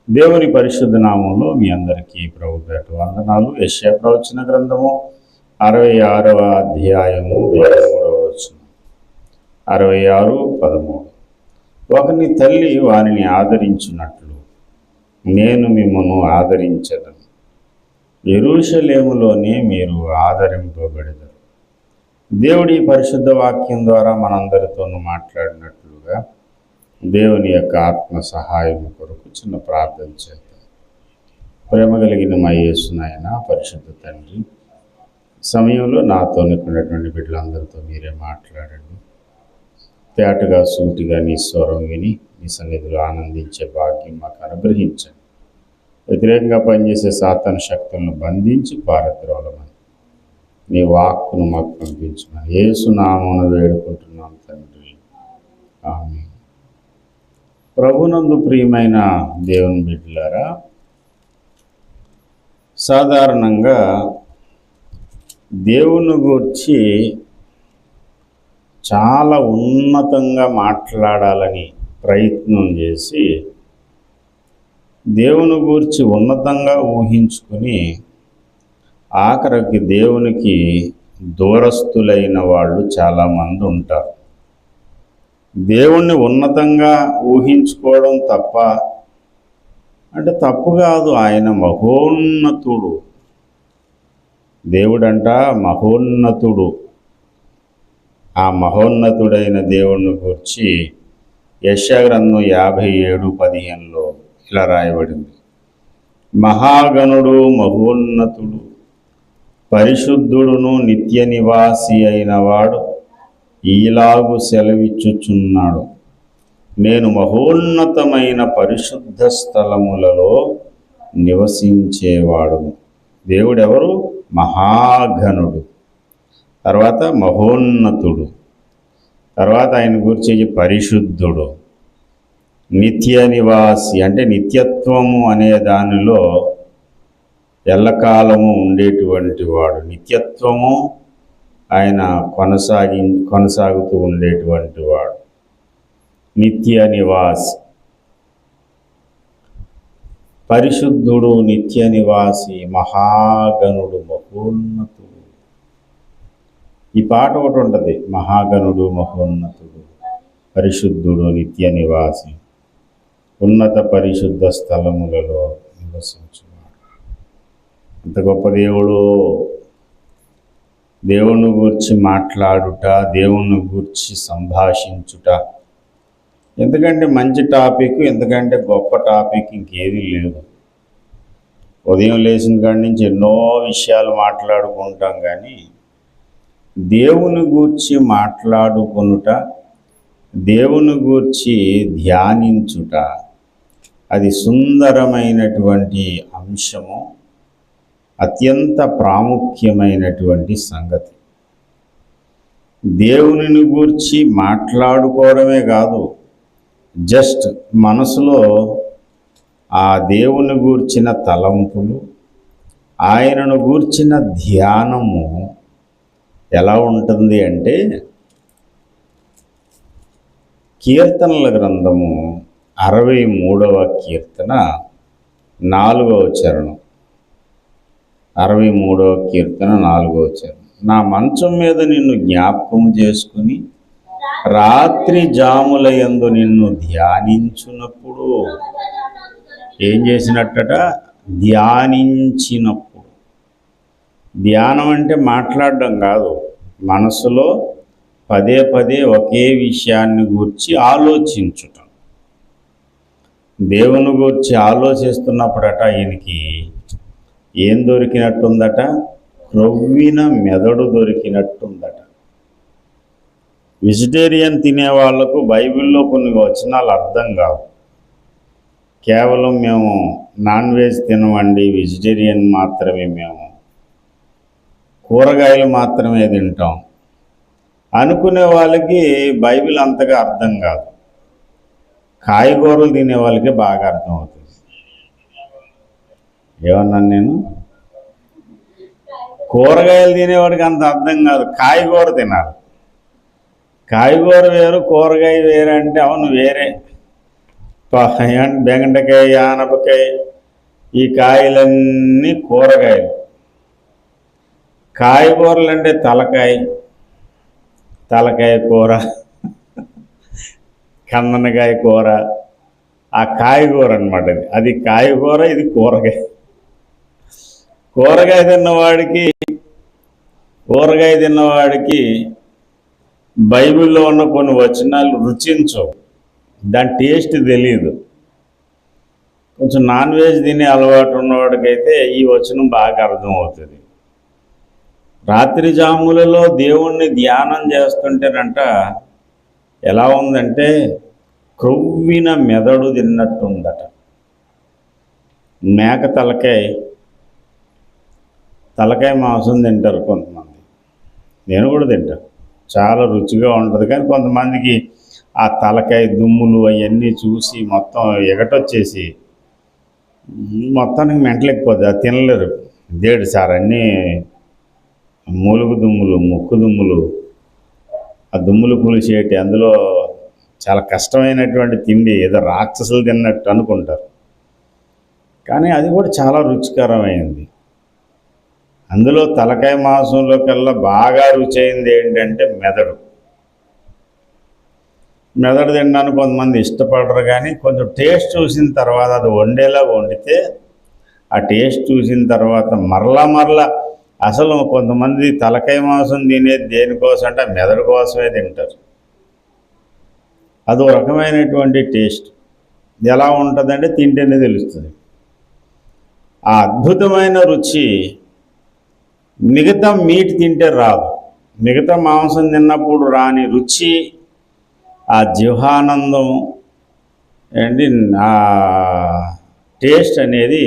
దేవుని పరిశుద్ధ నామంలో మీ అందరికీ ప్రభు పేట వందనాలు. యెషయా ప్రవచన గ్రంథము 66వ అధ్యాయము 13వ వచనం. 66:13. ఒకని తల్లి వానిని ఆదరించినట్లు నేను మిమ్మను ఆదరించదను, యెరూషలేములోనే మీరు ఆదరింపబడెదరు. దేవుడి పరిశుద్ధ వాక్యం ద్వారా మనందరితోనూ మాట్లాడినట్లుగా దేవుని యొక్క ఆత్మ సహాయం కొరకు చిన్న ప్రార్థన చేద్దాం. ప్రేమ కలిగిన మా యేసు నాయన, పరిశుద్ధ తండ్రి, సమయంలో నాతో ఉన్నటువంటి బిడ్డలందరితో మీరే మాట్లాడండి. తేటగా సూటిగా నీ స్వరం విని నీ సన్నిధిలో ఆనందించే భాగ్యం మాకు అనుగ్రహించండి. వ్యతిరేకంగా పనిచేసే సాతాను శక్తులను బంధించి పారద్రోలమని నీ వాక్కును మాకు పంపించమని యేసు నామమున వేడుకుంటున్నాం తండ్రి, ఆమేన్. ప్రభునందు ప్రియమైన దేవుని బిడ్డలారా, సాధారణంగా దేవుని గురించి చాలా ఉన్నతంగా మాట్లాడాలని ప్రయత్నం చేసి దేవుని గురించి ఉన్నతంగా ఊహించుకుని ఆఖరికి దేవునికి దూరస్తులైన వాళ్ళు చాలామంది ఉంటారు. దేవుణ్ణి ఉన్నతంగా ఊహించుకోవడం తప్ప అంటే తప్పు కాదు. ఆయన మహోన్నతుడు, దేవుడంట మహోన్నతుడు. ఆ మహోన్నతుడైన దేవుణ్ణి గురించి యెషయా గ్రంథం 57:15 ఇలా రాయబడింది: మహాగణుడు, మహోన్నతుడు, పరిశుద్ధుడును, నిత్య నివాసి అయిన వాడు ఈలాగు సెలవిచ్చుచున్నాడు, నేను మహోన్నతమైన పరిశుద్ధ స్థలములలో నివసించేవాడును. దేవుడెవరు? మహాఘనుడు, తర్వాత మహోన్నతుడు, తర్వాత ఆయన గురించి పరిశుద్ధుడు, నిత్య నివాసి అంటే నిత్యత్వము అనే దానిలో ఎల్లకాలము ఉండేటువంటి వాడు. నిత్యత్వము ఆయన కొనసాగుతూ ఉండేటువంటి వాడు, నిత్య నివాసి, పరిశుద్ధుడు, నిత్య నివాసి, మహాగణుడు, మహోన్నతుడు. ఈ పాట ఒకటి ఉంటుంది: మహాగణుడు, మహోన్నతుడు, పరిశుద్ధుడు, నిత్య నివాసి, ఉన్నత పరిశుద్ధ స్థలములలో నివసించువాడు. అంత గొప్ప దేవుడు. దేవుని గురించి మాట్లాడుట, దేవుని గురించి సంభాషించుట ఎందుకంటే మంచి టాపిక్, ఎందుకంటే గొప్ప టాపిక్ ఇంకేది లేదు. ఉదయం లేచిన కాడి నుంచి ఎన్నో విషయాలు మాట్లాడుకుంటాం, కానీ దేవుని గూర్చి మాట్లాడుకొనుట, దేవుని గూర్చి ధ్యానించుట అది సుందరమైనటువంటి అంశము, అత్యంత ప్రాముఖ్యమైనటువంటి సంగతి. దేవునిని గూర్చి మాట్లాడుకోవడమే కాదు, జస్ట్ మనసులో ఆ దేవుని గూర్చిన తలంపులు, ఆయనను గూర్చిన ధ్యానము ఎలా ఉంటుంది అంటే, కీర్తనల గ్రంథము 63వ కీర్తన 4వ చరణం. 63వ కీర్తన 4వ చరణం. నా మంచం మీద నిన్ను జ్ఞాపకం చేసుకుని రాత్రి జాముల యందు నిన్ను ధ్యానించున్నప్పుడు. ఏం చేసినట్టట? ధ్యానించినప్పుడు. ధ్యానం అంటే మాట్లాడడం కాదు, మనసులో పదే పదే ఒకే విషయాన్ని గూర్చి ఆలోచించుట. దేవుని గురించి ఆలోచిస్తున్నప్పుడట ఈయనకి ఏం దొరికినట్టుందట? క్రొవ్విన మెదడు దొరికినట్టుందట. వెజిటేరియన్ తినే వాళ్లకు బైబిల్లో కొన్ని వచనాలు అర్థం కావు. కేవలం మేము నాన్ వెజ్ తినమండి, వెజిటేరియన్ మాత్రమే, మేము కూరగాయలు మాత్రమే తింటాం అనుకునే వాళ్ళకి బైబిల్ అంతగా అర్థం కాదు. కాయగూరలు తినే వాళ్ళకి బాగా అర్థమవుతుంది. ఏమన్నాను నేను? కూరగాయలు తినేవాడికి అంత అర్థం కాదు, కాయగూర తినాలి. కాయగూర వేరు, కూరగాయ వేరే అంటే అవును వేరే. బెండకాయ, ఆనపకాయ, ఈ కాయలన్నీ కూరగాయలు. కాయగూరలు అంటే తలకాయ కూర, కందనకాయ కూర, ఆ కాయగూర అనమాట. అది కాయగూర, ఇది కూరగాయ. కూరగాయ తిన్నవాడికి బైబిల్లో ఉన్న కొన్ని వచనాలు రుచించవు, దాని టేస్ట్ తెలియదు. కొంచెం నాన్ వెజ్ తినే అలవాటు ఉన్నవాడికైతే ఈ వచనం బాగా అర్థమవుతుంది. రాత్రి జాములలో దేవుణ్ణి ధ్యానం చేస్తుంటేనంట ఎలా ఉందంటే క్రొవ్విన మెదడు తిన్నట్టుందట. మేక తలకాయ మాంసం తింటారు కొంతమంది, నేను కూడా తింటాను, చాలా రుచిగా ఉంటుంది. కానీ కొంతమందికి ఆ తలకాయ దుమ్ములు అవన్నీ చూసి మొత్తం ఎగటొచ్చేసి మొత్తానికి మెంటలేకపోతుంది, అది తినలేరు. దేడు సార్ అన్నీ మూలుగు దుమ్ములు, ముక్కు దుమ్ములు, ఆ దుమ్ములు పులిసేటి, అందులో చాలా కష్టమైనటువంటి తిండి, ఏదో రాక్షసులు తిన్నట్టు అనుకుంటారు. కానీ అది కూడా చాలా రుచికరమైంది. అందులో తలకాయ మాంసంలో కల్లా బాగా రుచి అయింది ఏంటంటే మెదడు తినడానికి కొంతమంది ఇష్టపడరు. కానీ కొంచెం టేస్ట్ చూసిన తర్వాత, అది వండేలా వండితే ఆ టేస్ట్ చూసిన తర్వాత మరలా అసలు కొంతమంది తలకాయ మాంసం తినేది దేనికోసం అంటే మెదడు కోసమే తింటారు. అదో రకమైనటువంటి టేస్ట్. ఎలా ఉంటుందంటే తింటేనే తెలుస్తుంది. ఆ అద్భుతమైన రుచి మిగతా మీట్ తింటే రాదు. మిగతా మాంసం తిన్నప్పుడు రాని రుచి, ఆ జిహ్వానందం అండి, ఆ టేస్ట్ అనేది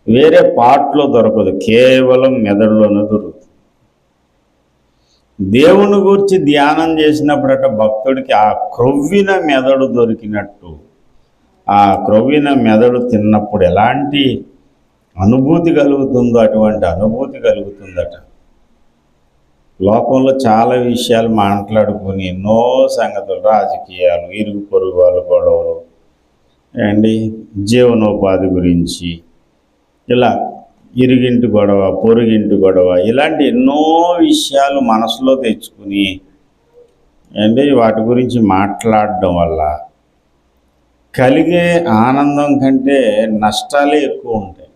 వేరే పార్ట్లో దొరకదు, కేవలం మెదడులోనే దొరుకుతుంది. దేవుని గురించి ధ్యానం చేసినప్పుడట భక్తుడికి ఆ క్రొవ్విన మెదడు దొరికినట్టు, ఆ క్రొవ్విన మెదడు తిన్నప్పుడు ఎలాంటి అనుభూతి కలుగుతుందో అటువంటి అనుభూతి కలుగుతుందట. లోకంలో చాలా విషయాలు మాట్లాడుకుని ఎన్నో సంగతులు, రాజకీయాలు, ఇరుగు పొరుగు వాళ్ళ గొడవలు అండి, జీవనోపాధి గురించి, ఇలా ఇరుగింటి గొడవ, పొరుగింటి గొడవ, ఇలాంటి ఎన్నో విషయాలు మనసులో తెచ్చుకుని అంటే వాటి గురించి మాట్లాడడం వల్ల కలిగే ఆనందం కంటే నష్టాలే ఎక్కువ ఉంటాయి.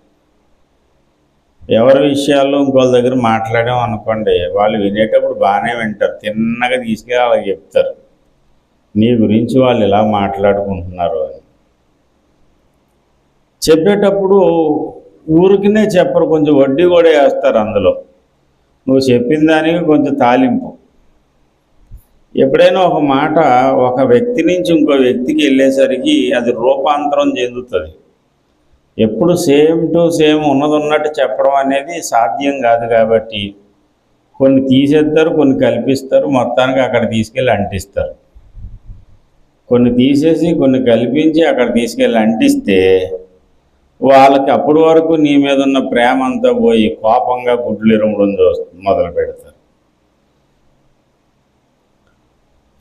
ఎవరి విషయాల్లో ఇంకోళ్ళ దగ్గర మాట్లాడాం అనుకోండి, వాళ్ళు వినేటప్పుడు బాగానే వింటారు, తిన్నగా తీసుకెళ్ళి వాళ్ళకి చెప్తారు, నీ గురించి వాళ్ళు ఇలా మాట్లాడుకుంటున్నారు అని. చెప్పేటప్పుడు ఊరికినే చెప్పరు, కొంచెం వడ్డీ కూడా వేస్తారు అందులో. నువ్వు చెప్పిన దానికి కొంచెం తాలింపు. ఎప్పుడైనా ఒక మాట ఒక వ్యక్తి నుంచి ఇంకో వ్యక్తికి వెళ్ళేసరికి అది రూపాంతరం చెందుతుంది. ఎప్పుడు సేమ్ టు సేమ్ ఉన్నట్టు చెప్పడం అనేది సాధ్యం కాదు. కాబట్టి కొన్ని తీసేస్తారు, కొన్ని కల్పిస్తారు, మొత్తానికి అక్కడ తీసుకెళ్ళి అంటిస్తారు. కొన్ని తీసేసి కొన్ని కల్పించి అక్కడ తీసుకెళ్ళి అంటిస్తే వాళ్ళకి అప్పటి వరకు నీ మీద ఉన్న ప్రేమ అంతా పోయి కోపంగా గుడ్లు ఇరవడం మొదలు పెడతారు.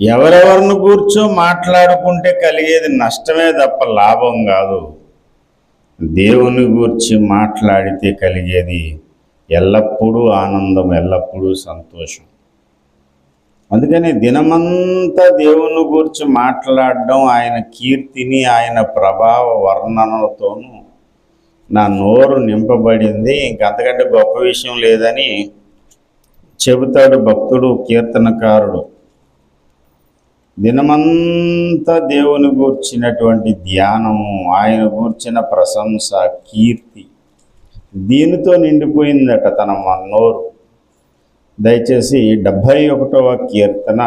ఎవరెవరిని కూర్చో మాట్లాడుకుంటే కలిగేది నష్టమే తప్ప లాభం కాదు. దేవుని గూర్చి మాట్లాడితే కలిగేది ఎల్లప్పుడూ ఆనందం, ఎల్లప్పుడూ సంతోషం. అందుకని దినమంతా దేవుని గూర్చి మాట్లాడడం, ఆయన కీర్తిని, ఆయన ప్రభావ వర్ణనలతోనూ నా నోరు నింపబడింది, ఇంకంతకంటే గొప్ప విషయం లేదని చెబుతాడు భక్తుడు, కీర్తనకారుడు. దినమంతా దేవుని గూర్చినటువంటి ధ్యానము, ఆయన గూర్చిన ప్రశంస, కీర్తి, దీనితో నిండిపోయిందట తన నోరు. దయచేసి 71వ కీర్తన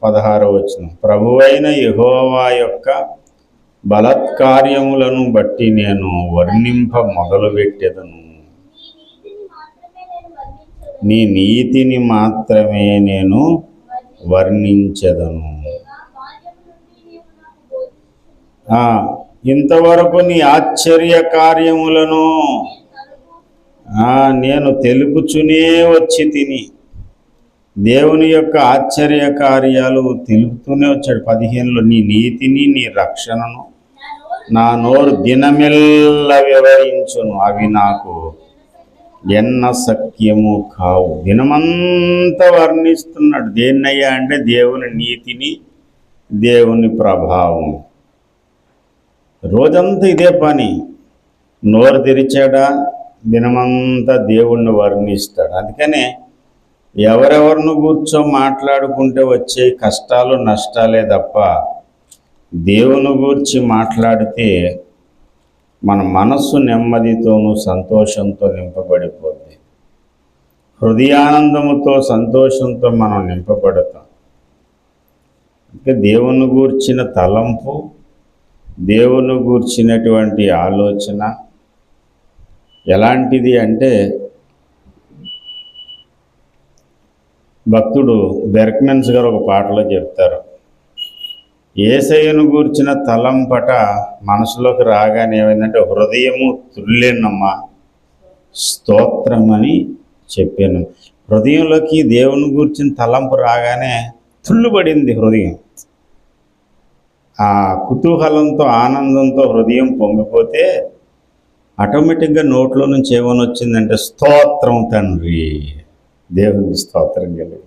16వ వచనం. ప్రభువైన యెహోవా యొక్క బలత్కార్యములను బట్టి నేను వర్ణింప మొదలుపెట్టెదను. నీ నీతిని మాత్రమే నేను వర్ణించెదను. ఇంతవరకు నీ ఆశ్చర్య కార్యములను నేను తెలుపుచునే వచ్చి తిని. దేవుని యొక్క ఆశ్చర్య కార్యాలు తెలుపుతూనే వచ్చాడు. 15లో నీ నీతిని నీ రక్షణను నా నోరు దినమెల్ల వివరించును, అవి నాకు ఎన్న సఖ్యము కావు. దినమంతా వర్ణిస్తున్నాడు. దేన్నయ్యా అంటే దేవుని నీతిని, దేవుని ప్రభావం. రోజంతా ఇదే పని. నోరు తెరిచాడా దినమంతా దేవుణ్ణి వర్ణిస్తాడు. అందుకనే ఎవరెవరిని కూర్చో మాట్లాడుకుంటే వచ్చే కష్టాలు నష్టాలే తప్ప దేవుని గూర్చి మాట్లాడితే మన మనస్సు నెమ్మదితోనూ సంతోషంతో నింపబడిపోద్ది. హృదయానందముతో సంతోషంతో మనం నింపబడతాం. అంటే దేవుని గూర్చిన తలంపు, దేవుని గూర్చినటువంటి ఆలోచన ఎలాంటిది అంటే, భక్తుడు బెర్క్మెన్స్ గారు ఒక పాటలో చెప్తారు, యేసయ్యను గూర్చిన తలంపట మనసులోకి రాగానే ఏమైందంటే హృదయము తుల్లేనమ్మా స్తోత్రం అని చెప్పాను. హృదయంలోకి దేవుని గూర్చిన తలంపు రాగానే తుళ్ళుబడింది హృదయం. ఆ కుతూహలంతో ఆనందంతో హృదయం పొంగిపోతే ఆటోమేటిక్గా నోట్లో నుంచి ఏమని వచ్చిందంటే స్తోత్రం తండ్రి, దేవునికి స్తోత్రం కలిగి.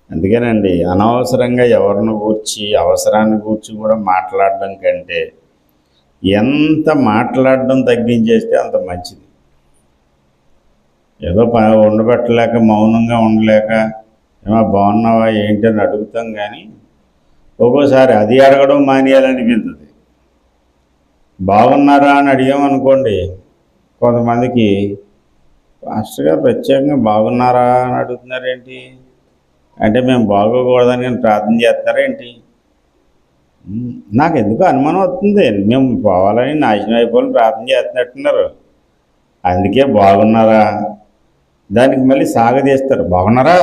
అందుకేనండి అనవసరంగా ఎవరిని గూర్చి అవసరాన్ని గూర్చి కూడా మాట్లాడడం కంటే ఎంత మాట్లాడడం తగ్గించేస్తే అంత మంచిది. ఏదో ఉండబెట్టలేక మౌనంగా ఉండలేక ఏమో బాగున్నావా ఏంటి అని అడుగుతాం, కానీ ఒక్కోసారి అది అడగడం మానేయాలనిపిస్తుంది. బాగున్నారా అని అడిగామనుకోండి, కొంతమందికి పాస్టర్ గారు ప్రత్యేకంగా బాగున్నారా అని అడుగుతున్నారేంటి అంటే మేము బాగోకూడదని కానీ ప్రార్థన చేస్తారేంటి? నాకు ఎందుకు అనుమానం వస్తుంది, మేము పోవాలని నాశనం అయిపోవాలని ప్రార్థన చేస్తున్నట్టున్నారు. అందుకే బాగున్నారా దానికి మళ్ళీ సాగదీస్తారు. బాగున్నారా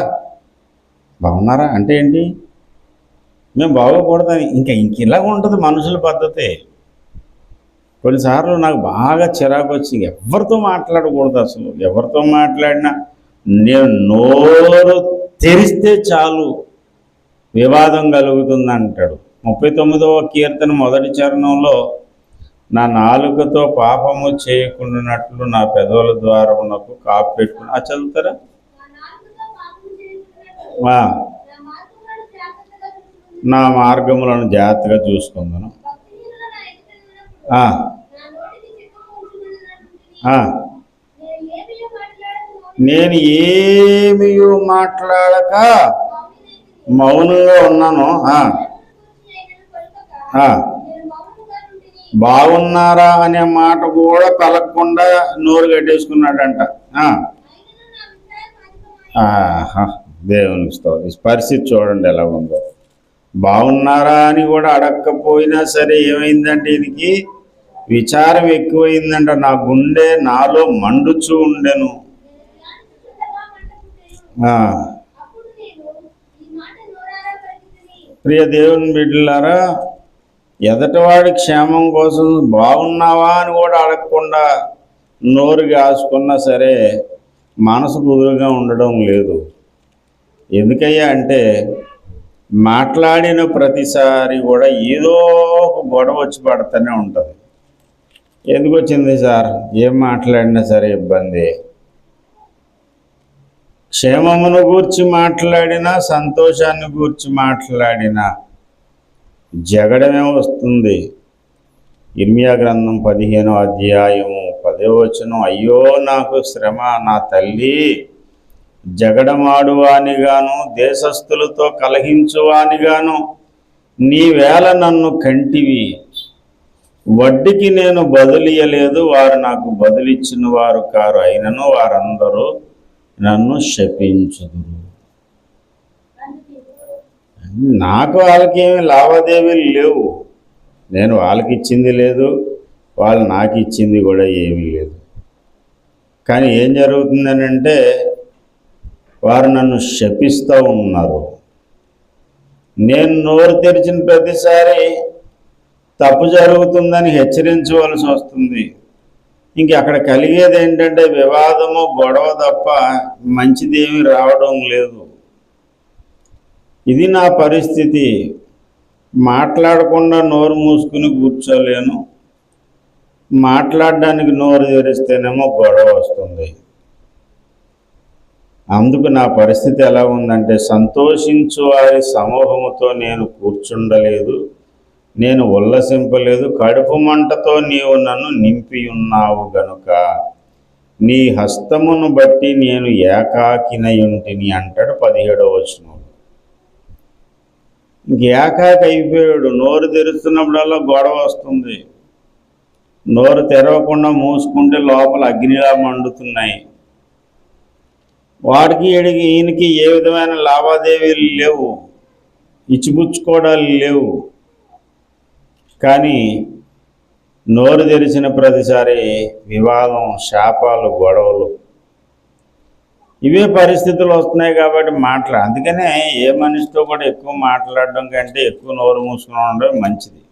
బాగున్నారా అంటే ఏంటి? మేము బాగోకూడదని. ఇంక ఇలాగ ఉంటుంది మనుషుల పద్ధతి. కొన్నిసార్లు నాకు బాగా చిరాకు వచ్చి ఎవరితో మాట్లాడకూడదు. అసలు ఎవరితో మాట్లాడినా నేను నోరు తెరిస్తే చాలు వివాదం కలుగుతుంది అంటాడు. 39వ కీర్తన మొదటి చరణంలో నా నాలుకతో పాపము చేయకుండానట్లు నా పెదవుల ద్వారమునకు కాపు పెట్టుకుని చదువుతారా? నా మార్గములను జాగ్రత్తగా చూసుకుందాను. నేను ఏమీ మాట్లాడక మౌనంగా ఉన్నాను. బాగున్నారా అనే మాట కూడా పలకకుండా నోరు కట్టేసుకున్నాడంట. దేవుని స్తోత్రం. పరిస్థితి చూడండి ఎలా ఉందో. బాగున్నారా అని కూడా అడగకపోయినా సరే ఏమైందంటే దీనికి విచారం ఎక్కువైందంట. నా గుండె నాలో మండుచూ ఉండెను. ప్రియ దేవుని బిడ్డలారా, ఎదటివాడి క్షేమం కోసం బాగున్నావా అని కూడా అడగకుండా నోరు కాసుకున్నా సరే మనసు కుదురుగా ఉండడం లేదు. ఎందుకయ్యా అంటే మాట్లాడిన ప్రతిసారి కూడా ఏదో ఒక గొడవ వచ్చి పడుతూనే ఉంటుంది. ఎందుకు వచ్చింది సార్? ఏం మాట్లాడినా సరే ఇబ్బంది. క్షేమమును గూర్చి మాట్లాడినా సంతోషాన్ని గూర్చి మాట్లాడినా జగడమే వస్తుంది. ఇర్మియా గ్రంథం 15వ అధ్యాయము 10వ వచనం, అయ్యో నాకు శ్రమ నా తల్లి, జగడమాడువానిగాను దేశస్థులతో కలహించువానిగాను నీవేళ నన్ను కంటివి. వడ్డీకి నేను బదులియలేదు, వారు నాకు బదులిచ్చిన వారు కారు, అయినను వారందరూ నన్ను శపించుదురు. నాకు వాళ్ళకి ఏమి లావాదేవీలు లేవు. నేను వాళ్ళకి ఇచ్చింది లేదు, వాళ్ళు నాకు ఇచ్చింది కూడా ఏమీ లేదు. కానీ ఏం జరుగుతుందని అంటే వారు నన్ను శపిస్తూ ఉన్నారు. నేను నోరు తెరిచిన ప్రతిసారి తప్పు జరుగుతుందని హెచ్చరించవలసి వస్తుంది. ఇంక అక్కడ కలిగేది ఏంటంటే వివాదము, గొడవ తప్ప మంచిదేమీ రావడం లేదు. ఇది నా పరిస్థితి. మాట్లాడకుండా నోరు మూసుకుని కూర్చోలేను, మాట్లాడడానికి నోరు తెరిస్తేనేమో గొడవ వస్తుంది. అందుకు నా పరిస్థితి ఎలా ఉందంటే, సంతోషించు వారి సమూహముతో నేను కూర్చుండలేదు, నేను ఉల్లసింపలేదు. కడుపు మంటతో నీవు నన్ను నింపి ఉన్నావు గనుక నీ హస్తమును బట్టి నేను ఏకాకినయుంటిని అంటాడు 17వ వచనం. ఏకాకి అయిపోయాడు. నోరు తెరుస్తున్నప్పుడల్లా గొడవ వస్తుంది. నోరు తెరవకుండా మూసుకుంటే లోపల అగ్నిలా మండుతున్నాయి. వాడికి ఈయనకి ఏ విధమైన లావాదేవీలు లేవు, ఇచ్చిపుచ్చుకోవడాలు లేవు. కానీ నోరు తెరిచిన ప్రతిసారి వివాదం, శాపాలు, గొడవలు, ఇవే పరిస్థితులు వస్తున్నాయి. కాబట్టి అందుకనే ఏ మనిషితో కూడా ఎక్కువ మాట్లాడడం కంటే ఎక్కువ నోరు మూసుకుని ఉండడం మంచిది.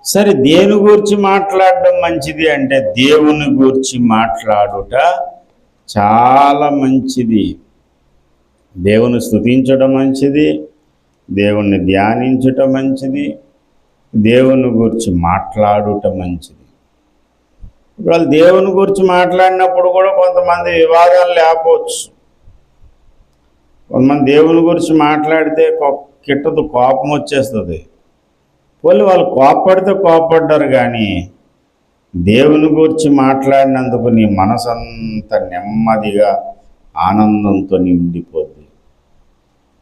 సరే, దేని గురించి మాట్లాడడం మంచిది అంటే దేవుని గురించి మాట్లాడుట చాలా మంచిది. దేవుని స్తుతించడం మంచిది, దేవుణ్ణి ధ్యానించటం మంచిది, దేవుని గురించి మాట్లాడుట మంచిది. ఇవాళ దేవుని గురించి మాట్లాడినప్పుడు కూడా కొంతమంది వివాదాలు లేకపోవచ్చు. కొంతమంది దేవుని గురించి మాట్లాడితే కిట్టదు, కోపం వచ్చేస్తుంది. వాళ్ళు కోపడితే కోపడ్డారు, కానీ దేవుని గురించి మాట్లాడినందుకు నీ మనసంతా నెమ్మదిగా ఆనందంతో నిండిపోద్ది.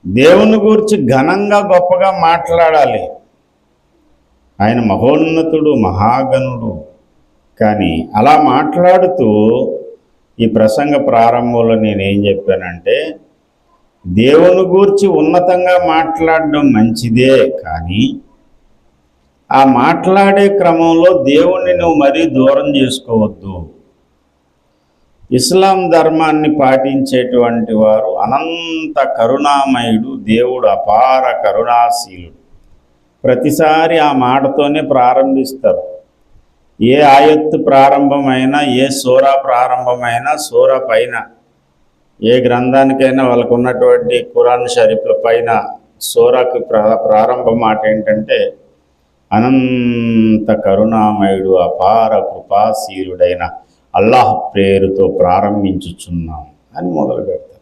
దేవుని గురించి ఘనంగా గొప్పగా మాట్లాడాలి. ఆయన మహోన్నతుడు, మహాగణుడు. కానీ అలా మాట్లాడుతూ ఈ ప్రసంగ ప్రారంభంలో నేనేం చెప్పానంటే, దేవుని గురించి ఉన్నతంగా మాట్లాడడం మంచిదే, కానీ ఆ మాట్లాడే క్రమంలో దేవుణ్ణి నువ్వు మరీ దూరం చేసుకోవద్దు. ఇస్లాం ధర్మాన్ని పాటించేటువంటి వారు అనంత కరుణామయుడు, దేవుడు అపార కరుణాశీలుడు. ప్రతిసారి ఆ మాటతోనే ప్రారంభిస్తారు. ఏ ఆయత్తు ప్రారంభమైనా, ఏ సూరా ప్రారంభమైనా, సూరా పైన ఏ గ్రంథానికైనా వాళ్ళకు ఉన్నటువంటి ఖురాన్ షరీఫ్ల పైన సూరాకి ప్రారంభ మాట ఏంటంటే, అనంత కరుణామయుడు, అపార కృపాశీలుడైన అల్లాహ్ పేరుతో ప్రారంభించుచున్నాం అని మొదలు పెడతారు.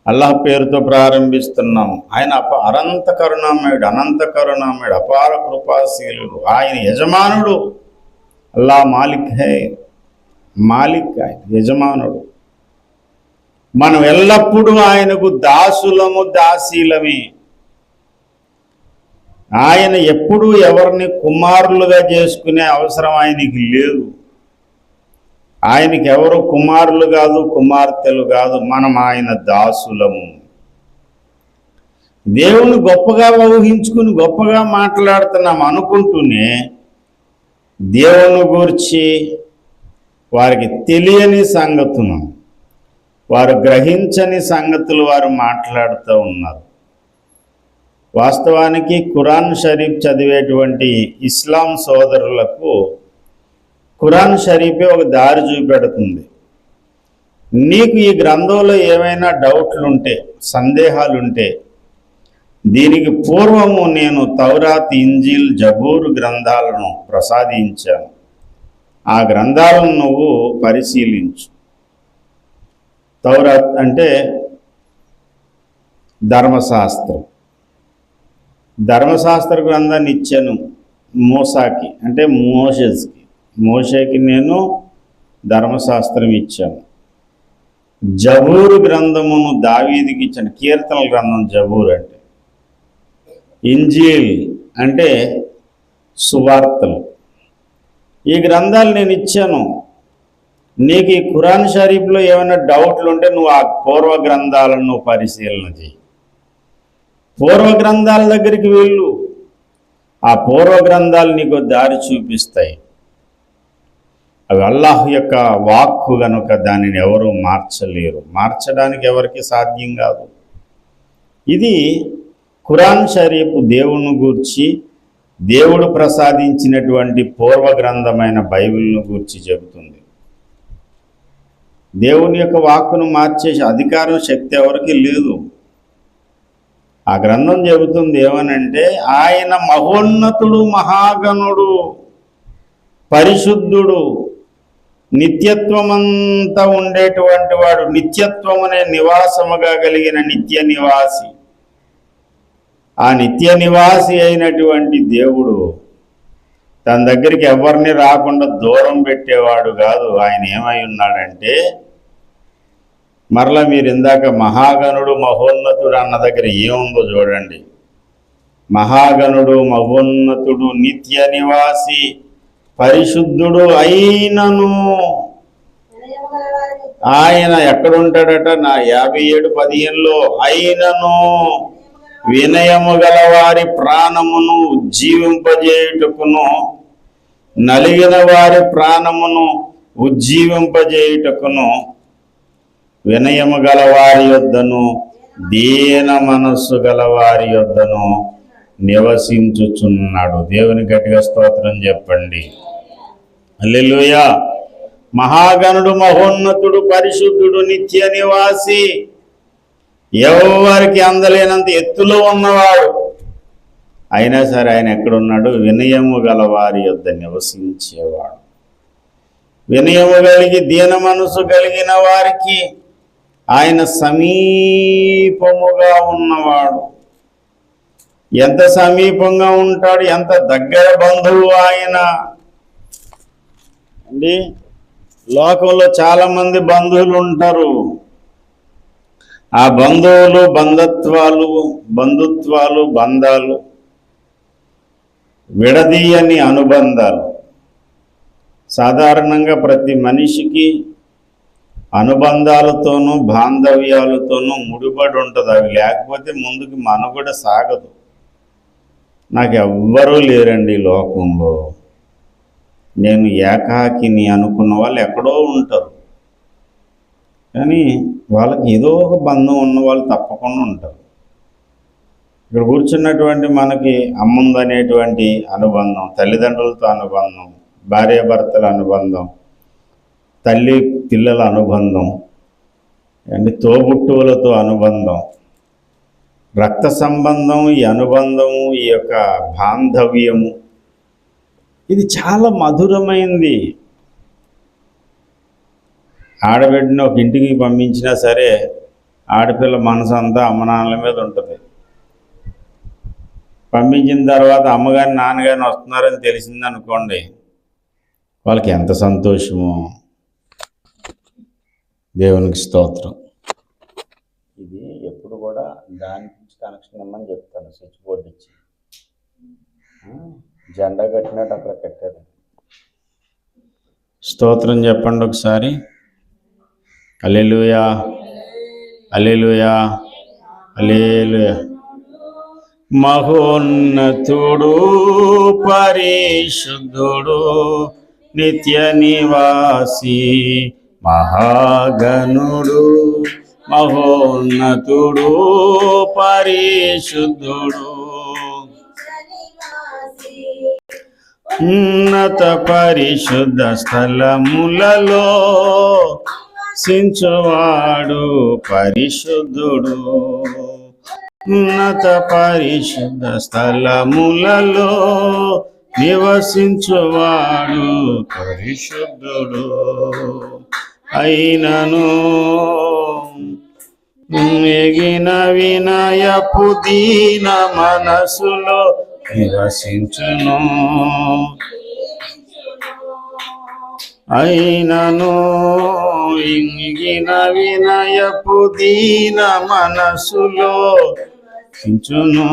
అల్లాహ్ పేరుతో ప్రారంభిస్తున్నాం. ఆయన అనంత కరుణామయుడు, అనంత కరుణామయుడు, అపార కృపాశీలుడు. ఆయన యజమానుడు. అల్లాహ్ మాలిక్ హై, మాలిక్ ఆయన యజమానుడు. మనం ఎల్లప్పుడూ ఆయనకు దాసులము, దాసీలమే. ఆయన ఎప్పుడూ ఎవరిని కుమారులుగా చేసుకునే అవసరం ఆయనకి లేదు. ఆయనకి ఎవరు కుమారులు కాదు, కుమార్తెలు కాదు. మనం ఆయన దాసులము. దేవుని గొప్పగా ఊహించుకుని గొప్పగా మాట్లాడుతున్నాం అనుకుంటూనే దేవుని గురించి వారికి తెలియని సంగతులు, వారు గ్రహించని సంగతులు వారు మాట్లాడుతూ ఉన్నారు. వాస్తవానికి ఖురాన్ షరీఫ్ చదివేటువంటి ఇస్లాం సోదరులకు ఖురాన్ షరీఫే ఒక దారి చూపెడుతుంది. నీకు ఈ గ్రంథంలో ఏమైనా డౌట్లుంటే, సందేహాలుంటే, దీనికి పూర్వము నేను తౌరాత్, ఇంజీల్, జబూర్ గ్రంథాలను ప్రసాదించాను. ఆ గ్రంథాలను నువ్వు పరిశీలించు. తౌరాత్ అంటే ధర్మశాస్త్రం. ధర్మశాస్త్ర గ్రంథాన్ని ఇచ్చాను మూసాకి, అంటే మోషేకి నేను ధర్మశాస్త్రం ఇచ్చాను. జబూరు గ్రంథమును దావీదుకి ఇచ్చాను. కీర్తనల గ్రంథం జబూర్ అంటే. ఇంజీల్ అంటే సువార్తలు. ఈ గ్రంథాలు నేను ఇచ్చాను. నీకు ఈ ఖురాన్ షరీఫ్లో ఏమైనా డౌట్లు ఉంటే నువ్వు ఆ పూర్వ గ్రంథాలను నువ్వు పరిశీలన చేయి. పూర్వ గ్రంథాల దగ్గరికి వెళ్ళు. ఆ పూర్వ గ్రంథాలు నీకు దారి చూపిస్తాయి. అవి అల్లాహ్ యొక్క వాక్కు గనుక దానిని ఎవరు మార్చలేరు. మార్చడానికి ఎవరికి సాధ్యం కాదు. ఇది ఖురాన్ షరీఫ్ దేవుని గూర్చి, దేవుడు ప్రసాదించినటువంటి పూర్వ గ్రంథమైన బైబిల్ను గూర్చి చెబుతుంది. దేవుని యొక్క వాక్కును మార్చే అధికారం, శక్తి ఎవరికి లేదు. ఆ గ్రంథం చెబుతుంది ఏమనంటే, ఆయన మహోన్నతుడు, మహాగణుడు, పరిశుద్ధుడు, నిత్యత్వమంతా ఉండేటువంటి వాడు, నిత్యత్వం అనే నివాసముగా కలిగిన నిత్య నివాసి. ఆ నిత్య నివాసి అయినటువంటి దేవుడు తన దగ్గరికి ఎవరిని రాకుండా దూరం పెట్టేవాడు కాదు. ఆయన ఏమై ఉన్నాడంటే, మరలా మీరు ఇందాక మహాగణుడు, మహోన్నతుడు అన్న దగ్గర ఏముందో చూడండి. మహాగణుడు, మహోన్నతుడు, నిత్య నివాసి, పరిశుద్ధుడు అయినను. ఆయన ఎక్కడుంటాడట? నా 57:15లో, అయినను వినయము గల వారి ప్రాణమును ఉజ్జీవింపజేయుటకును, నలిగిన వారి ప్రాణమును ఉజ్జీవింపజేయుటకును, వినయము గల వారి యొద్దను, దీన మనస్సు గల వారి యొద్దను నివసించుచున్నాడు. దేవుని గట్టిగా స్తోత్రం చెప్పండి. హల్లెలూయా. మహాగణుడు, మహోన్నతుడు, పరిశుద్ధుడు, నిత్య నివాసి, ఎవరికి అందలేనంత ఎత్తులో ఉన్నవాడు. అయినా సరే ఆయన ఎక్కడున్నాడు? వినయము గల వారి యొద్ద నివసించేవాడు. వినయము కలిగి దీన మనసు కలిగిన వారికి ఆయన సమీపముగా ఉన్నవాడు. ఎంత సమీపంగా ఉంటాడు, ఎంత దగ్గర బంధువు ఆయన అండి. లోకంలో చాలామంది బంధువులు ఉంటారు. ఆ బంధువులు, బంధుత్వాలు, బంధాలు విడదీయని అనుబంధాలు. సాధారణంగా ప్రతి మనిషికి అనుబంధాలతోనూ బాంధవ్యాలతోనూ ముడిపడి ఉంటుంది. అవి లేకపోతే ముందుకు మనుగడ సాగదు. నాకు ఎవ్వరూ లేరండి లోకంలో, నేను ఏకాకిని అనుకున్న వాళ్ళు ఎక్కడో ఉంటారు. కానీ వాళ్ళకి ఏదో ఒక బంధం ఉన్న వాళ్ళు తప్పకుండా ఉంటారు. ఇక్కడ కూర్చున్నటువంటి మనకి అమ్ముందనేటువంటి అనుబంధం, తల్లిదండ్రులతో అనుబంధం, భార్యాభర్తల అనుబంధం, తల్లి పిల్లల అనుబంధం, అండి తోబుట్టువులతో అనుబంధం, రక్త సంబంధం, ఈ అనుబంధము, ఈ యొక్క బాంధవ్యము, ఇది చాలా మధురమైంది. ఆడబిడ్డని ఒక ఇంటికి పంపించినా సరే ఆడపిల్ల మనసు అంతా అమ్మ నాన్నల మీద ఉంటుంది. పంపించిన తర్వాత అమ్మగారి నాన్నగారిని వస్తున్నారని తెలిసిందనుకోండి, వాళ్ళకి ఎంత సంతోషమో. దేవునికి స్తోత్రం. ఇది ఎప్పుడు కూడా దాని నుంచి కనెక్షన్ ఇమ్మని చెప్తాను. స్విచ్ బోర్డు ఇచ్చి జెండా కట్టినట్టు అక్కడ కట్టారు. స్తోత్రం చెప్పండి ఒకసారి. హల్లెలూయా, హల్లెలూయా, హల్లెలూయా. మహోన్నతుడు, పరిశుద్ధుడు, నిత్య నివాసి, మహాగణుడు, మహోన్నతుడు, పరిశుద్ధుడు, ఉన్నత పరిశుద్ధ స్థలములలో సించువాడు పరిశుద్ధుడు. ఉన్నత పరిశుద్ధ స్థలములలో నివసించువాడు పరిశుద్ధుడు. అయినను ఎగిన వినయపు దీన మనసులో నివసించును. అయినను ఇంగిన వినయపు దీన మనసులో చించును,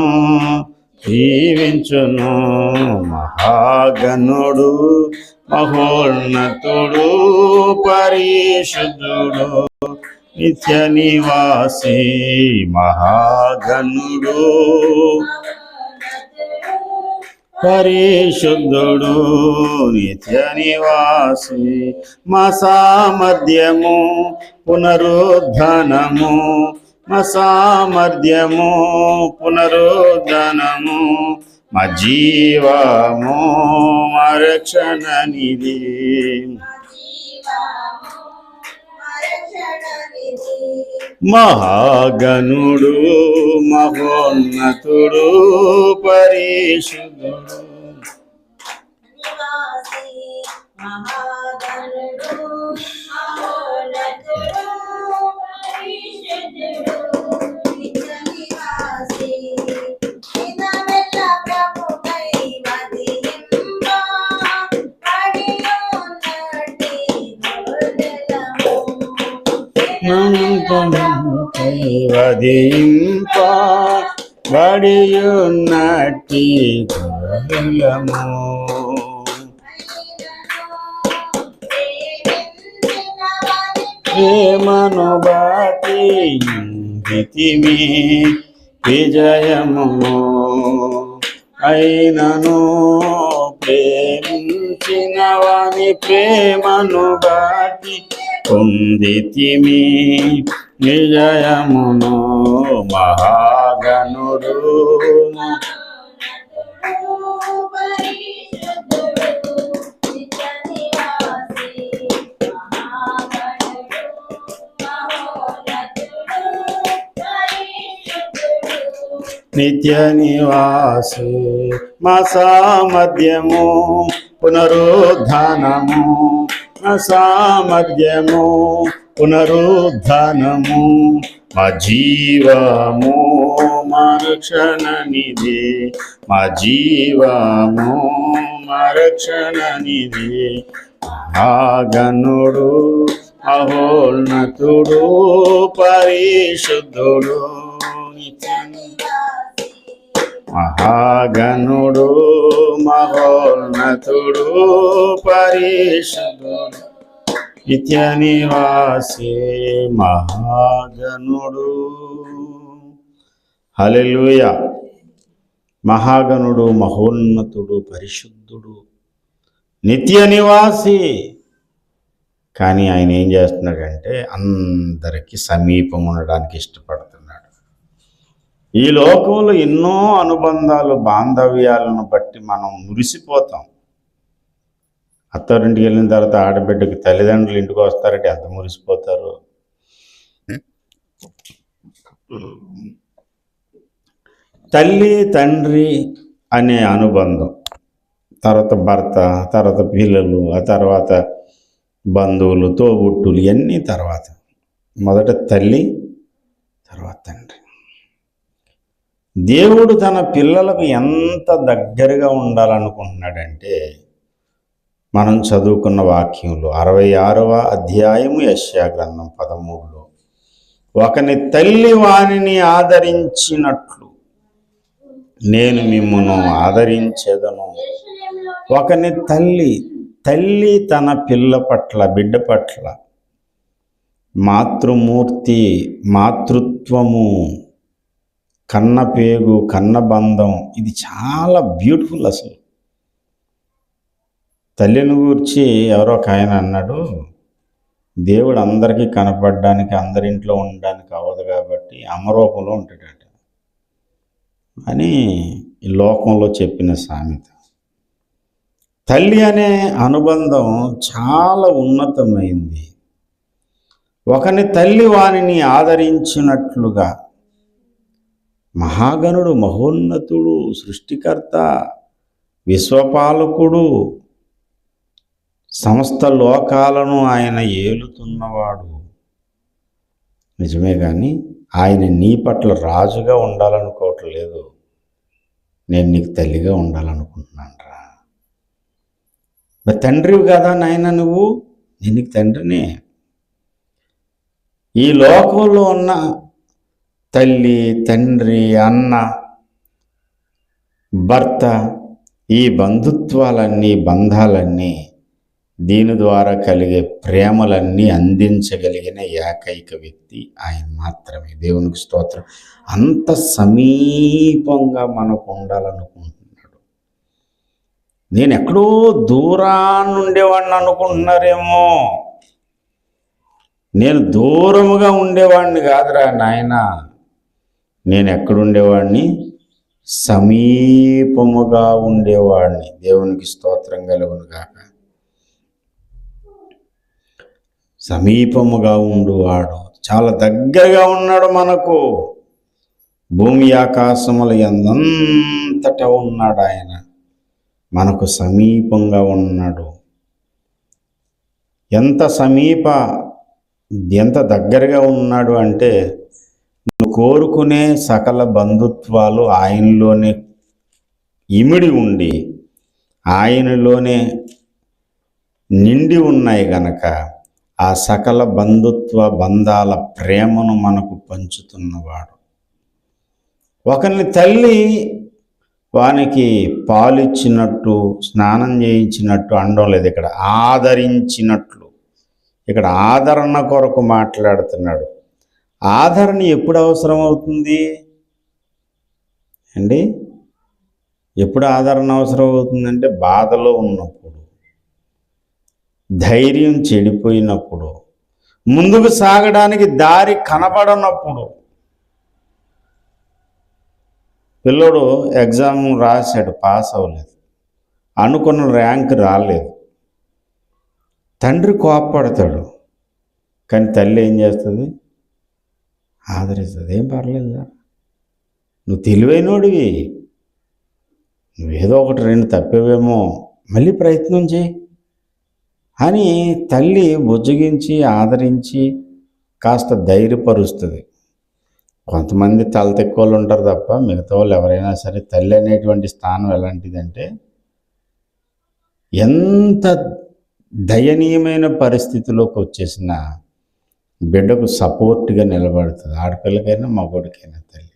జీవించును. మహాగణుడు, మహోన్నతుడు, పరిశుద్ధుడు, నిత్య నివాసి, మహాగణుడు, పరిశుద్ధుడు, నిత్య నివాసి. మా సామర్థ్యము పునరుద్ధనము, మా సామర్థ్యము పునరుద్ధనము, మా జీవము మా రక్షణ నిధి. మహాగణుడు మహోన్నతుడు పరిశుద్ధుడు వదింప బడియున్నట్టి గోలము ప్రేమను బాటి దితిమి విజయము అయినను ప్రేమించిన వాని ప్రేమను బాటి పొందితిమి విజయమును మహాగణుడు నిత్య నివాసి మా సామర్థ్యము పునరుద్ధానము మా సామర్థ్యము పునరుద్ధానము మా జీవము మా రక్షణ నిధి మా జీవము మా రక్షణ నిధి మహాగణుడు మహోన్నతుడు పరిశుద్ధుడు మహాగణుడు మహోన్నతుడు పరిశుద్ధుడు నిత్య నివాసి మహాగణుడు. హల్లెలూయా. మహాగణుడు మహోన్నతుడు పరిశుద్ధుడు నిత్య నివాసి. కానీ ఆయన ఏం చేస్తున్నాడంటే అందరికీ సమీపం ఉండడానికి ఇష్టపడుతున్నాడు. ఈ లోకంలో ఎన్నో అనుబంధాలు బాంధవ్యాలను బట్టి మనం మురిసిపోతాం. అత్తారింటికి వెళ్ళిన తర్వాత ఆడబిడ్డకి తల్లిదండ్రులు ఇంటికి వస్తారంటే ఎంత మురిసిపోతారు. తల్లి తండ్రి అనే అనుబంధం, తర్వాత భర్త, తర్వాత పిల్లలు, ఆ తర్వాత బంధువులు, తోబుట్టులు, ఇవన్నీ తర్వాత. మొదట తల్లి, తర్వాత తండ్రి. దేవుడు తన పిల్లలకు ఎంత దగ్గరగా ఉండాలనుకుంటున్నాడంటే మనం చదువుకున్న వాక్యంలో 66వ అధ్యాయము యెషయా గ్రంథం 13లో ఒకని తల్లి వానిని ఆదరించినట్లు నేను మిమ్మును ఆదరించేదను. ఒకని తల్లి తన పిల్ల పట్ల, బిడ్డ పట్ల మాతృమూర్తి, మాతృత్వము, కన్నపేగు, కన్నబంధం, ఇది చాలా బ్యూటిఫుల్. అసలు తల్లిని గురించి ఎవరో ఒక ఆయన అన్నాడు, దేవుడు అందరికీ కనపడడానికి, అందరింట్లో ఉండడానికి అవ్వదు కాబట్టి అమరూపంలో ఉంటాడట అని ఈ లోకంలో చెప్పిన సామెత. తల్లి అనే అనుబంధం చాలా ఉన్నతమైంది. ఒకని తల్లి వానిని ఆదరించినట్లుగా మహాగణుడు, మహోన్నతుడు, సృష్టికర్త, విశ్వపాలకుడు, సమస్త లోకాలను ఆయన ఏలుతున్నవాడు. నిజమే, కానీ ఆయన నీ పట్ల రాజుగా ఉండాలనుకోవట్లేదు. నేను నీకు తల్లిగా ఉండాలనుకుంటున్నాను రా. మరి తండ్రివి కదా నాయన నువ్వు, నేను నీకు తండ్రినే. ఈ లోకంలో ఉన్న తల్లి, తండ్రి, అన్న, భర్త, ఈ బంధుత్వాలన్నీ, బంధాలన్నీ, దీని ద్వారా కలిగే ప్రేమలన్నీ అందించగలిగిన ఏకైక వ్యక్తి ఆయన మాత్రమే. దేవునికి స్తోత్రం. అంత సమీపంగా మనకు ఉండాలనుకుంటున్నాడు. నేను ఎక్కడో దూరాన్ని ఉండేవాడిని అనుకుంటున్నారేమో. నేను దూరముగా ఉండేవాడిని కాదురా నాయన, నేను ఎక్కడుండేవాడిని, సమీపముగా ఉండేవాడిని. దేవునికి స్తోత్రం కలుగును గాక. సమీపముగా ఉండువాడు, చాలా దగ్గరగా ఉన్నాడు మనకు. భూమి ఆకాశముల యందంతటా ఉన్నాడు ఆయన, మనకు సమీపంగా ఉన్నాడు. ఎంత దగ్గరగా ఉన్నాడు అంటే, నువ్వు కోరుకునే సకల బంధుత్వాలు ఆయనలోనే ఇమిడి ఉండి ఆయనలోనే నిండి ఉన్నాయి గనక ఆ సకల బంధాల ప్రేమను మనకు పంచుతున్నవాడు. ఒకరిని తల్లి వానికి పాలిచ్చినట్టు, స్నానం చేయించినట్టు అనడం లేదు, ఇక్కడ ఆదరించినట్లు. ఇక్కడ ఆదరణ కొరకు మాట్లాడుతున్నాడు. ఆదరణ ఎప్పుడు అవసరం అవుతుంది అండి? ఎప్పుడు ఆదరణ అవసరం అవుతుందంటే, బాధలో ఉన్నప్పుడు, ధైర్యం చెడిపోయినప్పుడు, ముందుకు సాగడానికి దారి కనబడనప్పుడు. పిల్లోడు ఎగ్జామ్ రాశాడు, పాస్ అవ్వలేదు, అనుకున్న ర్యాంక్ రాలేదు, తండ్రి కోప్పడతాడు. కానీ తల్లి ఏం చేస్తుంది? ఆదరిస్తుంది. ఏం పర్లేదురా, నువ్వు తెలివైనోడివి, నువ్వేదో ఒకటి రెండు తప్పేవేమో, మళ్ళీ ప్రయత్నం చేయి అని తల్లి బుజ్జగించి ఆదరించి కాస్త ధైర్యపరుస్తుంది. కొంతమంది తల తెక్కువ వాళ్ళు ఉంటారు తప్ప మిగతా వాళ్ళు ఎవరైనా సరే, తల్లి అనేటువంటి స్థానం ఎలాంటిదంటే, ఎంత దయనీయమైన పరిస్థితిలోకి వచ్చేసిన బిడ్డకు సపోర్ట్గా నిలబడుతుంది. ఆడపిల్లకైనా మగోడికైనా తల్లి.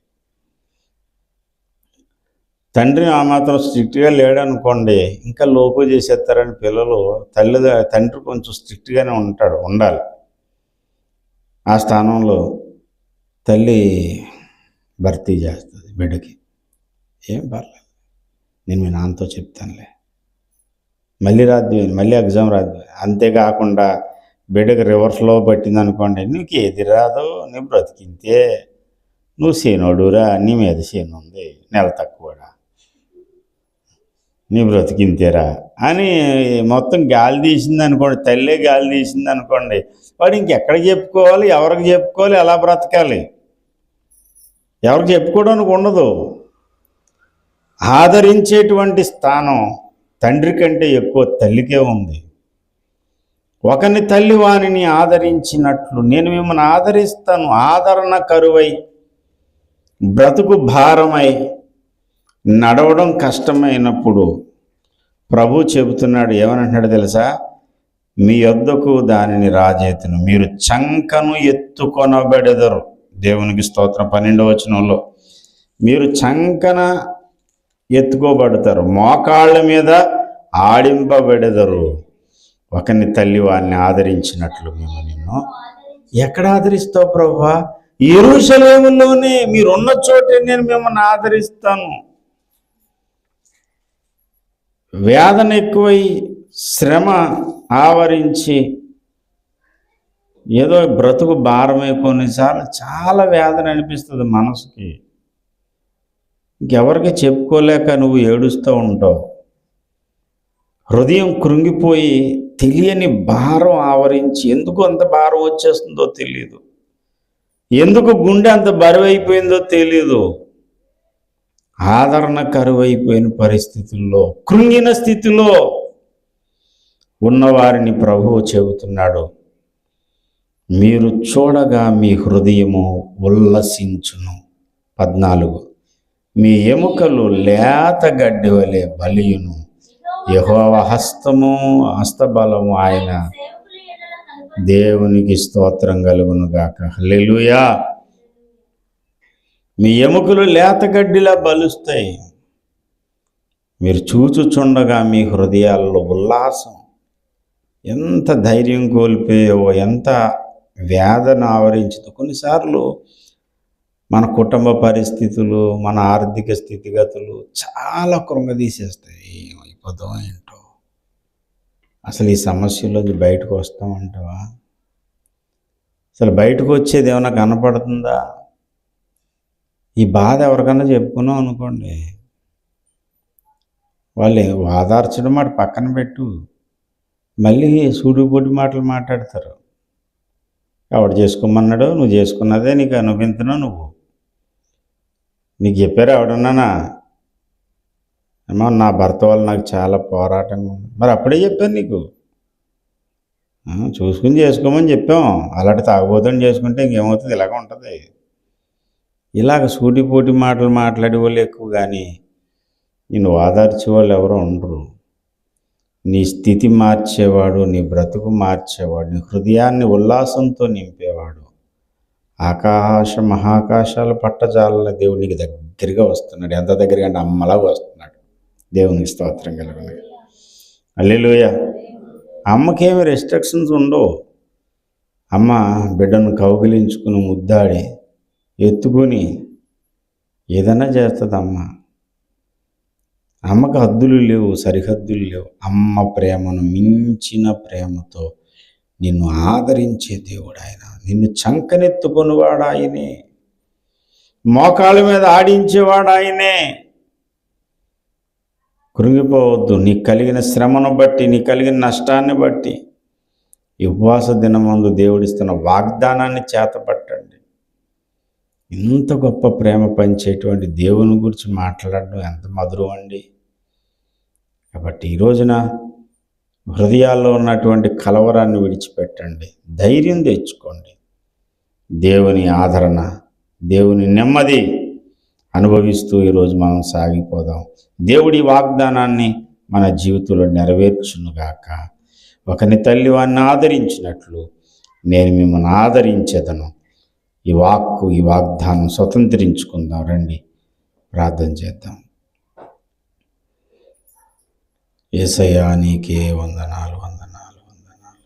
తండ్రి ఆ మాత్రం స్ట్రిక్ట్గా లేడనుకోండి, ఇంకా లోపు చేసేస్తారని పిల్లలు. తండ్రి కొంచెం స్ట్రిక్ట్గానే ఉండాలి. ఆ స్థానంలో తల్లి భర్తీ చేస్తుంది బిడ్డకి. ఏం పర్లేదు, నేను మీ నాన్నతో చెప్తానులే, మళ్ళీ మళ్ళీ ఎగ్జామ్ రాద్దు. అంతేకాకుండా బిడ్డకి రివర్స్లో పట్టింది అనుకోండి, నీకు ఏది రాదో నీ బ్రతికింతే, నువ్వు సేనోడురా, నీ మీద సేను ఉంది, నెల తక్కువడా, నీ బ్రతికింతేరా అని మొత్తం గాలి తీసింది అనుకోండి, తల్లే గాలి తీసింది అనుకోండి, వాడు ఇంకెక్కడికి చెప్పుకోవాలి, ఎవరికి చెప్పుకోవాలి, ఎలా బ్రతకాలి, ఎవరికి చెప్పుకోవడానికి ఉండదు. ఆదరించేటువంటి స్థానం తండ్రి కంటే ఎక్కువ తల్లికే ఉంది. ఒకని తల్లి వానిని ఆదరించినట్లు నేను మిమ్మల్ని ఆదరిస్తాను. ఆదరణ కరువై, బ్రతుకు భారమై, నడవడం కష్టమైనప్పుడు ప్రభు చెబుతున్నాడు. ఏమనంటున్నాడు తెలుసా? మీ యొద్దకు దానిని రాజేతును, మీరు చంకను ఎత్తుకొనబడెదరు. దేవునికి స్తోత్రం. 12వ వచనంలో మీరు చంకన ఎత్తుకోబడతారు, మోకాళ్ళ మీద ఆడింపబడెదరు. ఒకని తల్లి వారిని ఆదరించినట్లు మేము నిన్ను ఎక్కడ ఆదరిస్తావు ప్రభువా? యెరూషలేములోనే, మీరున్న చోటే నేను మిమ్మల్ని ఆదరిస్తాను. వేదన ఎక్కువై, శ్రమ ఆవరించి, ఏదో బ్రతుకు భారమే, కొన్నిసార్లు చాలా వేదన అనిపిస్తుంది మనసుకి. ఇంకెవరికి చెప్పుకోలేక నువ్వు ఏడుస్తూ ఉంటావు. హృదయం కృంగిపోయి తెలియని భారం ఆవరించి, ఎందుకు అంత భారం వచ్చేస్తుందో తెలియదు, ఎందుకు గుండె అంత బరువైపోయిందో తెలియదు. ఆదరణ కరువైపోయిన పరిస్థితుల్లో, కృంగిన స్థితిలో ఉన్నవారిని ప్రభువు చెబుతున్నాడు, మీరు చూడగా మీ హృదయము ఉల్లసించును. 14 మీ ఎముకలు లేత గడ్డి వలె బలియును. యెహోవా హస్తబలము ఆయన. దేవునికి స్తోత్రం కలుగును గాక. హల్లెలూయా. మీ ఎముకలు లేత గడ్డిలా బలుస్తాయి. మీరు చూచుచుండగా మీ హృదయాల్లో ఉల్లాసం. ఎంత ధైర్యం కోల్పోయావో, ఎంత వేదన ఆవరించదు. కొన్నిసార్లు మన కుటుంబ పరిస్థితులు, మన ఆర్థిక స్థితిగతులు చాలా కృంగదీసేస్తాయి. ఏమైపోతాం ఏంటో, అసలు ఈ సమస్యలోంచి బయటకు వస్తామంటావా? అసలు బయటకు వచ్చేది ఏమైనా కనపడుతుందా? ఈ బాధ ఎవరికన్నా చెప్పుకున్నాం అనుకోండి, వాళ్ళు వాదార్చడం మాట పక్కన పెట్టు, మళ్ళీ సూటిపోటి మాటలు మాట్లాడతారు. ఎవడు చేసుకోమన్నాడు? నువ్వు చేసుకున్నదే నీకు అనుభవించను. నీకు చెప్పారు ఎవడన్నానా? ఏమో నా భర్త వల్ల నాకు చాలా పోరాటంగా ఉంది. మరి అప్పుడే చెప్పాను నీకు, చూసుకుని చేసుకోమని చెప్పాం. అలాంటి తాగుబోతుని చేసుకుంటే ఇంకేమవుతుంది? ఇలాగ ఉంటుంది. ఇలాగ సూటిపోటి మాటలు మాట్లాడే వాళ్ళు ఎక్కువ, కానీ నేను ఓదార్చే వాళ్ళు ఎవరో ఉండరు. నీ స్థితి మార్చేవాడు, నీ బ్రతుకు మార్చేవాడు, నీ హృదయాన్ని ఉల్లాసంతో నింపేవాడు, మహాకాశాలు పట్టజాల దేవుడు నీకు దగ్గరగా వస్తున్నాడు. ఎంత దగ్గరగా అంటే అమ్మలాగా వస్తున్నాడు. దేవునికి స్తోత్రం కలుగును. హల్లెలూయా. అమ్మకేమి రెస్ట్రిక్షన్స్ ఉండవు. అమ్మ బిడ్డను కౌగిలించుకుని ముద్దాడి ఎత్తుకుని ఏదైనా చేస్తుంది. అమ్మకు హద్దులు లేవు, సరిహద్దులు లేవు. అమ్మ ప్రేమను మించిన ప్రేమతో నిన్ను ఆదరించే దేవుడు ఆయన. నిన్ను చంకనెత్తుకొనివాడు ఆయనే, మోకాళ్ళ మీద ఆడించేవాడు ఆయనే. కృంగిపోవద్దు. నీకు కలిగిన శ్రమను బట్టి, నీకు కలిగిన నష్టాన్ని బట్టి ఈ ఉపవాస దినమందు దేవుడిస్తున్న వాగ్దానాన్ని చేతపట్టండి. ఇంత గొప్ప ప్రేమ పంచేటువంటి దేవుని గురించి మాట్లాడడం ఎంత మధురం అండి. కాబట్టి ఈ రోజున హృదయాల్లో ఉన్నటువంటి కలవరాన్ని విడిచిపెట్టండి, ధైర్యం తెచ్చుకోండి. దేవుని ఆదరణ, దేవుని నెమ్మది అనుభవిస్తూ ఈరోజు మనం సాగిపోదాం. దేవుడి వాగ్దానాన్ని మన జీవితంలో నెరవేర్చునుగాక. ఒకని తల్లి వాడిని ఆదరించినట్లు నేను మిమ్మల్ని ఆదరించేదను. ఈ వాక్కు, ఈ వాగ్దానం స్వతంత్రించుకుందాం. రండి ప్రార్థన చేద్దాం. యేసయ్యా నీకే వందనాలు, వందనాలు, వందనాలు.